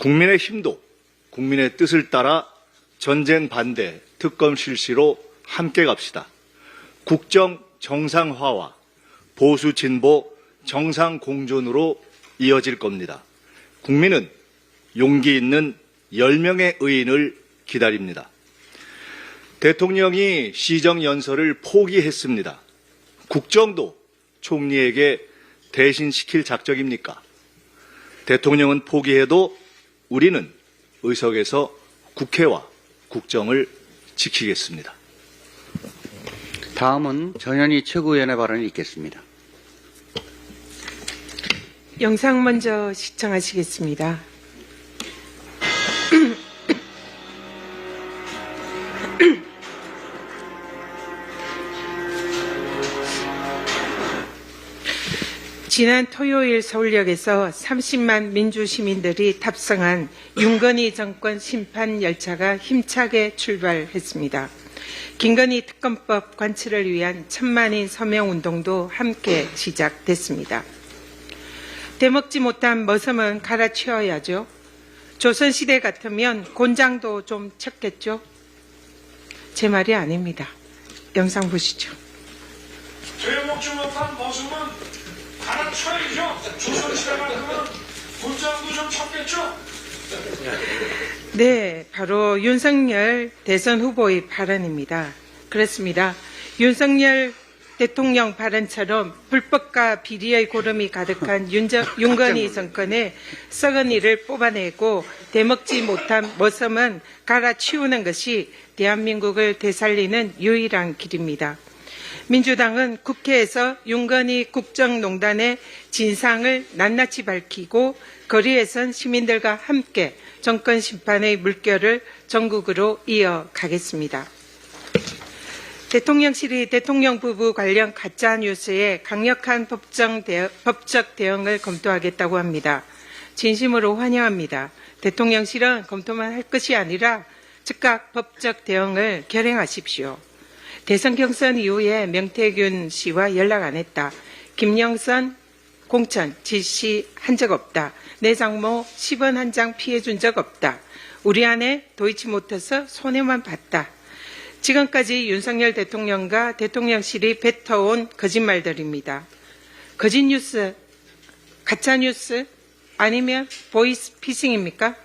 국민의힘도 국민의 뜻을 따라 전쟁 반대 특검 실시로 함께 갑시다. 국정 정상화와 보수 진보 정상 공존으로 이어질 겁니다. 국민은 용기 있는 10명의 의인을 기다립니다. 대통령이 시정연설을 포기했습니다. 국정도 총리에게 대신시킬 작정입니까? 대통령은 포기해도 우리는 의석에서 국회와 국정을 지키겠습니다. 다음은 전현희 최고위원의 발언을 읽겠습니다. 영상 먼저 시청하시겠습니다. 지난 토요일 서울역에서 30만 민주시민들이 탑승한 윤건희 정권 심판 열차가 힘차게 출발했습니다. 김건희 특검법 관철을 위한 천만인 서명운동도 함께 시작됐습니다. 대먹지 못한 머슴은 갈아치워야죠. 조선시대 같으면 곤장도 좀 쳤겠죠. 제 말이 아닙니다. 영상 보시죠. 대먹지 못한 머슴은 갈아쳐야죠. 조선시대 같으면 곤장도 좀 쳤겠죠. 네, 바로 윤석열 대선 후보의 발언입니다. 그렇습니다. 윤석열 대통령 발언처럼 불법과 비리의 고름이 가득한 윤건희 정권의 썩은 이를 뽑아내고 대먹지 못한 머슴은 갈아치우는 것이 대한민국을 되살리는 유일한 길입니다. 민주당은 국회에서 윤건희 국정농단의 진상을 낱낱이 밝히고 거리에선 시민들과 함께 정권 심판의 물결을 전국으로 이어가겠습니다. 대통령실이 대통령 부부 관련 가짜뉴스에 강력한 법적 대응을 검토하겠다고 합니다. 진심으로 환영합니다. 대통령실은 검토만 할 것이 아니라 즉각 법적 대응을 결행하십시오. 대선 경선 이후에 명태균 씨와 연락 안 했다. 김영선 공천 지시한 적 없다. 내 장모 10원 한 장 피해준 적 없다. 우리 아내 도이치모터스 손해만 봤다. 지금까지 윤석열 대통령과 대통령실이 뱉어온 거짓말들입니다. 거짓뉴스, 가짜뉴스 아니면 보이스피싱입니까?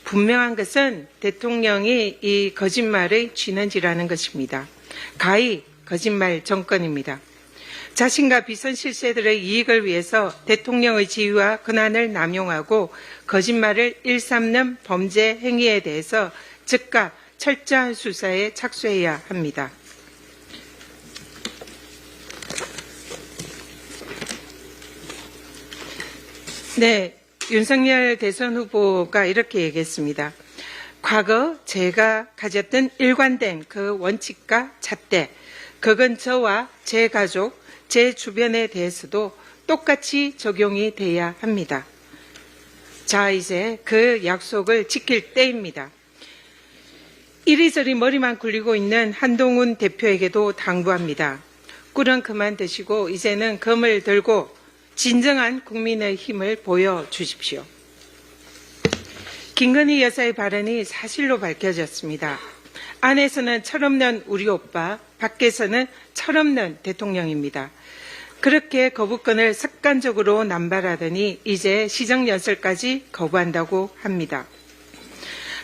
분명한 것은 대통령이 이 거짓말의 쥐는지라는 것입니다. 가히 거짓말 정권입니다. 자신과 비선 실세들의 이익을 위해서 대통령의 지위와 권한을 남용하고 거짓말을 일삼는 범죄 행위에 대해서 즉각 철저한 수사에 착수해야 합니다. 네, 윤석열 대선 후보가 이렇게 얘기했습니다. 과거 제가 가졌던 일관된 그 원칙과 잣대, 그건 저와 제 가족, 제 주변에 대해서도 똑같이 적용이 돼야 합니다. 자, 이제 그 약속을 지킬 때입니다. 이리저리 머리만 굴리고 있는 한동훈 대표에게도 당부합니다. 꿀은 그만 드시고 이제는 검을 들고 진정한 국민의 힘을 보여주십시오. 김건희 여사의 발언이 사실로 밝혀졌습니다. 안에서는 철없는 우리 오빠, 밖에서는 철없는 대통령입니다. 그렇게 거부권을 습관적으로 남발하더니 이제 시정연설까지 거부한다고 합니다.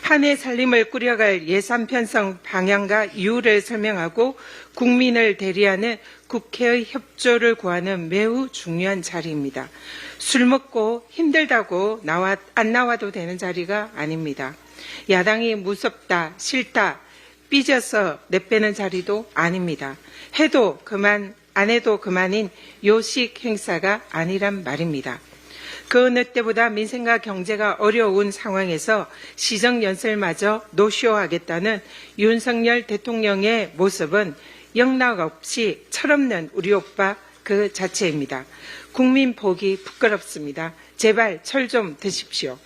한 해 살림을 꾸려갈 예산 편성 방향과 이유를 설명하고 국민을 대리하는 국회의 협조를 구하는 매우 중요한 자리입니다. 술 먹고 힘들다고 안 나와도 되는 자리가 아닙니다. 야당이 무섭다, 싫다, 삐져서 내빼는 자리도 아닙니다. 해도 그만, 안 해도 그만인 요식 행사가 아니란 말입니다. 그 어느 때보다 민생과 경제가 어려운 상황에서 시정연설마저 노쇼하겠다는 윤석열 대통령의 모습은 영락없이 철없는 우리 오빠 그 자체입니다. 국민 보기 부끄럽습니다. 제발 철 좀 드십시오.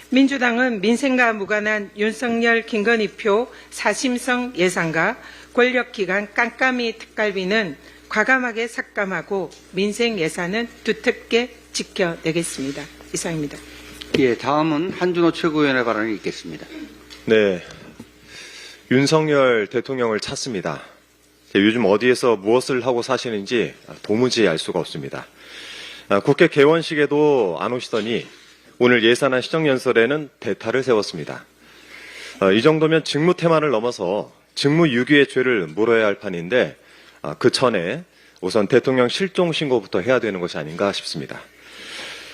민주당은 민생과 무관한 윤석열 김건희표 사심성 예산과 권력기관 깜깜이 특갈비는 과감하게 삭감하고 민생 예산은 두텁게 지켜내겠습니다. 이상입니다. 예, 다음은 한준호 최고위원의 발언이 있겠습니다. 네, 윤석열 대통령을 찾습니다. 요즘 어디에서 무엇을 하고 사시는지 도무지 알 수가 없습니다. 국회 개원식에도 안 오시더니 오늘 예산안 시정연설에는 대타를 세웠습니다. 이 정도면 직무태만을 넘어서 직무유기의 죄를 물어야 할 판인데 그 전에 우선 대통령 실종 신고부터 해야 되는 것이 아닌가 싶습니다.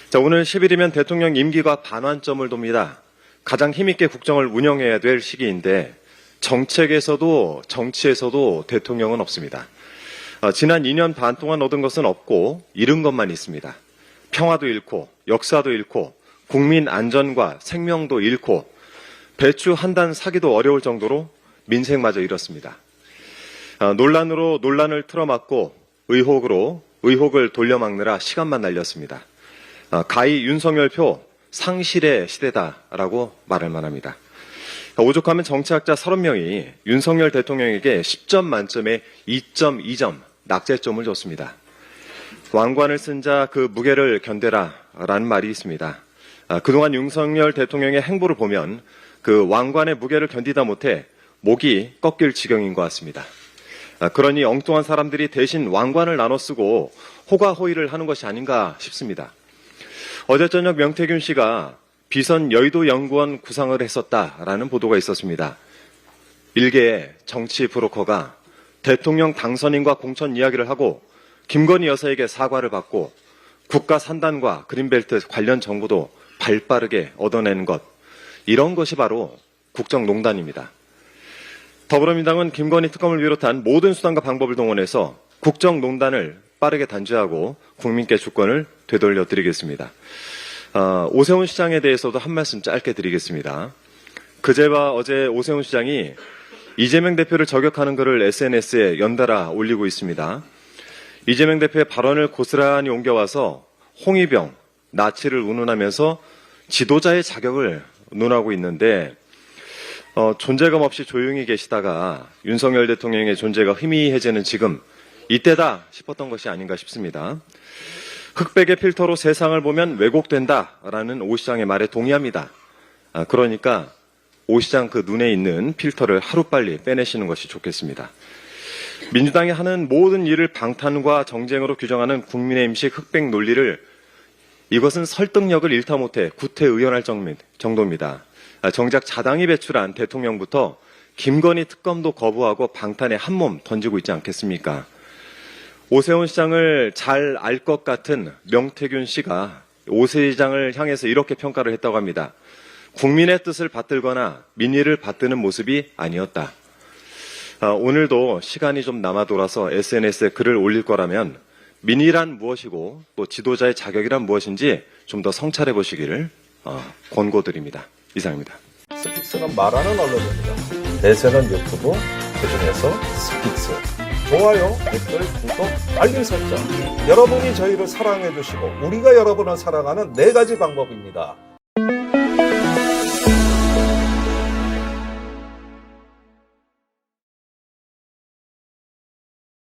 자, 오늘 10일이면 대통령 임기가 반환점을 돕니다. 가장 힘있게 국정을 운영해야 될 시기인데 정책에서도 정치에서도 대통령은 없습니다. 지난 2년 반 동안 얻은 것은 없고 잃은 것만 있습니다. 평화도 잃고 역사도 잃고 국민 안전과 생명도 잃고 배추 한 단 사기도 어려울 정도로 민생마저 잃었습니다. 논란으로 논란을 틀어막고 의혹으로 의혹을 돌려막느라 시간만 날렸습니다. 가히 윤석열표 상실의 시대다라고 말할 만합니다. 오죽하면 정치학자 30명이 윤석열 대통령에게 10점 만점에 2.2점 낙제점을 줬습니다. 왕관을 쓴 자 그 무게를 견뎌라라는 말이 있습니다. 그동안 윤석열 대통령의 행보를 보면 그 왕관의 무게를 견디다 못해 목이 꺾일 지경인 것 같습니다. 그러니 엉뚱한 사람들이 대신 왕관을 나눠 쓰고 호가호의를 하는 것이 아닌가 싶습니다. 어제 저녁 명태균 씨가 비선 여의도 연구원 구상을 했었다라는 보도가 있었습니다. 일개의 정치 브로커가 대통령 당선인과 공천 이야기를 하고 김건희 여사에게 사과를 받고 국가 산단과 그린벨트 관련 정보도 발빠르게 얻어내는 것, 이런 것이 바로 국정농단입니다. 더불어민주당은 김건희 특검을 비롯한 모든 수단과 방법을 동원해서 국정농단을 빠르게 단죄하고 국민께 주권을 되돌려 드리겠습니다. 오세훈 시장에 대해서도 한 말씀 짧게 드리겠습니다. 그제와 어제 오세훈 시장이 이재명 대표를 저격하는 글을 SNS에 연달아 올리고 있습니다. 이재명 대표의 발언을 고스란히 옮겨와서 홍위병, 나치를 운운하면서 지도자의 자격을 논하고 있는데 존재감 없이 조용히 계시다가 윤석열 대통령의 존재가 희미해지는 지금 이때다 싶었던 것이 아닌가 싶습니다. 흑백의 필터로 세상을 보면 왜곡된다라는 오 시장의 말에 동의합니다. 그러니까 오 시장 그 눈에 있는 필터를 하루빨리 빼내시는 것이 좋겠습니다. 민주당이 하는 모든 일을 방탄과 정쟁으로 규정하는 국민의힘식 흑백 논리를, 이것은 설득력을 잃다 못해 구태의연할 정도입니다. 정작 자당이 배출한 대통령부터 김건희 특검도 거부하고 방탄에 한몸 던지고 있지 않겠습니까? 오세훈 시장을 잘 알 것 같은 명태균 씨가 오 시장을 향해서 이렇게 평가를 했다고 합니다. 국민의 뜻을 받들거나 민의를 받드는 모습이 아니었다. 오늘도 시간이 좀 남아 돌아서 SNS에 글을 올릴 거라면 민의란 무엇이고 또 지도자의 자격이란 무엇인지 좀 더 성찰해 보시기를 권고드립니다. 이상입니다. 스픽스는 말하는 언론입니다. 대세는 유튜브, 그중에서 스픽스. 좋아요, 댓글, 구독, 알림 설정. 여러분이 저희를 사랑해 주시고 우리가 여러분을 사랑하는 4가지 방법입니다.